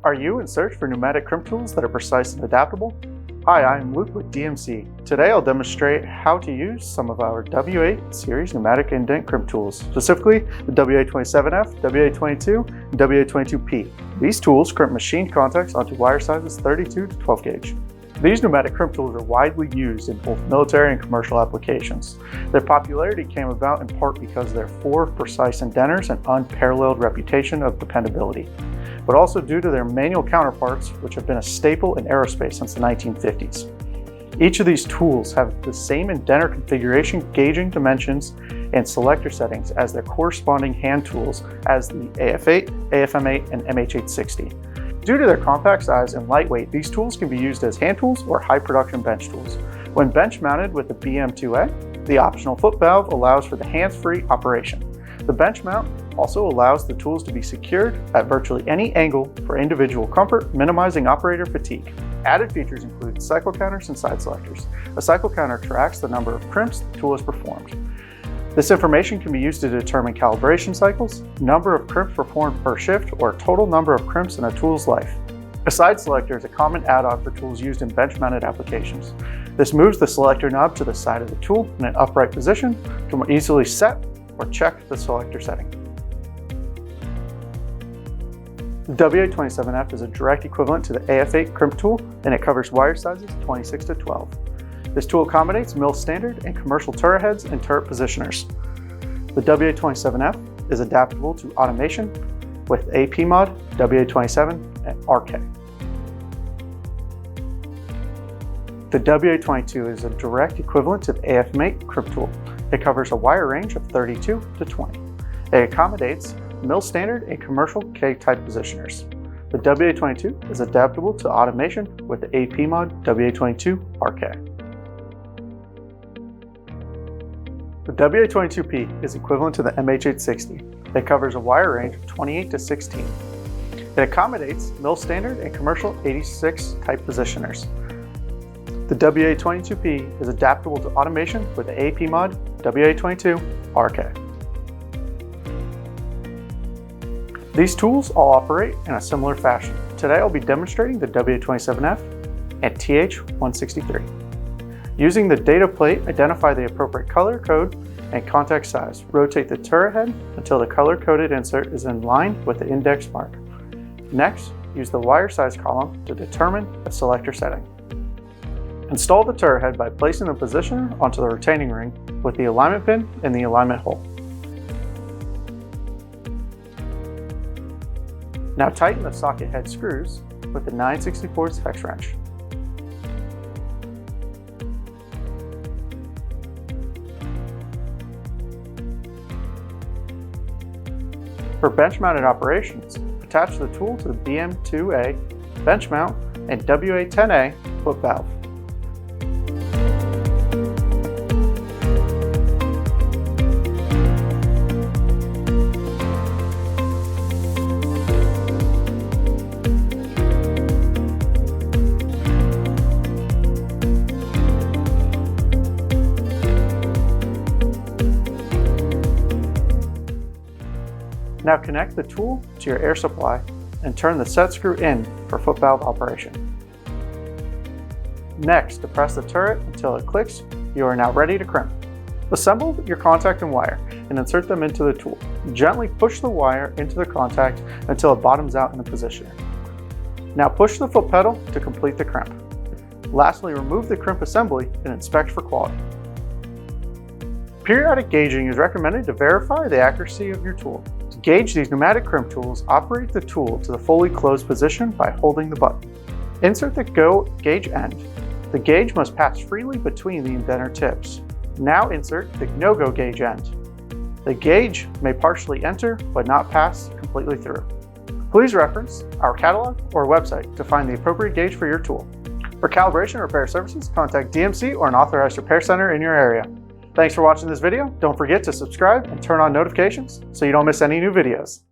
Are you in search for pneumatic crimp tools that are precise and adaptable? Hi, I'm Luke with DMC. Today I'll demonstrate how to use some of our WA series pneumatic indent crimp tools, specifically the WA27F, WA22, and WA22P. These tools crimp machined contacts onto wire sizes 32 to 12 gauge. These pneumatic crimp tools are widely used in both military and commercial applications. Their popularity came about in part because of their 4 precise indenters and unparalleled reputation of dependability, but also due to their manual counterparts, which have been a staple in aerospace since the 1950s. Each of these tools have the same indenter configuration, gauging dimensions, and selector settings as their corresponding hand tools as the AF8, AFM8, and MH860. Due to their compact size and lightweight, these tools can be used as hand tools or high production bench tools. When bench mounted with the BM2A, the optional foot valve allows for the hands-free operation. The bench mount also allows the tools to be secured at virtually any angle for individual comfort, minimizing operator fatigue. Added features include cycle counters and side selectors. A cycle counter tracks the number of crimps the tool has performed. This information can be used to determine calibration cycles, number of crimps performed per shift, or total number of crimps in a tool's life. A side selector is a common add-on for tools used in bench-mounted applications. This moves the selector knob to the side of the tool in an upright position to more easily set or check the selector setting. The WA27F is a direct equivalent to the AF8 crimp tool, and it covers wire sizes 26 to 12. This tool accommodates mill standard and commercial turret heads and turret positioners. The WA27F is adaptable to automation with AP mod, WA27, and RK. The WA22 is a direct equivalent to the AFM8 crimp tool. It covers a wire range of 32 to 20. It accommodates mill standard and commercial K-type positioners. The WA22 is adaptable to automation with the AP mod, WA22 RK. The WA22P is equivalent to the MH860. It covers a wire range of 28 to 16. It accommodates mill standard and commercial 86 type positioners. The WA22P is adaptable to automation with the AP mod, WA22 RK. These tools all operate in a similar fashion. Today I'll be demonstrating the WA27F and TH163. Using the data plate, identify the appropriate color code and contact size. Rotate the turret head until the color-coded insert is in line with the index mark. Next, use the wire size column to determine the selector setting. Install the turret head by placing the positioner onto the retaining ring with the alignment pin in the alignment hole. Now tighten the socket head screws with the 9/64 hex wrench. For bench-mounted operations, attach the tool to the BM2A bench mount and WA10A foot valve. Now connect the tool to your air supply and turn the set screw in for foot valve operation. Next, depress the turret until it clicks. You are now ready to crimp. Assemble your contact and wire and insert them into the tool. Gently push the wire into the contact until it bottoms out in the positioner. Now push the foot pedal to complete the crimp. Lastly, remove the crimp assembly and inspect for quality. Periodic gauging is recommended to verify the accuracy of your tool. To gauge these pneumatic crimp tools, operate the tool to the fully closed position by holding the button. Insert the go gauge end. The gauge must pass freely between the indenter tips. Now insert the no-go gauge end. The gauge may partially enter but not pass completely through. Please reference our catalog or website to find the appropriate gauge for your tool. For calibration or repair services, contact DMC or an authorized repair center in your area. Thanks for watching this video. Don't forget to subscribe and turn on notifications so you don't miss any new videos.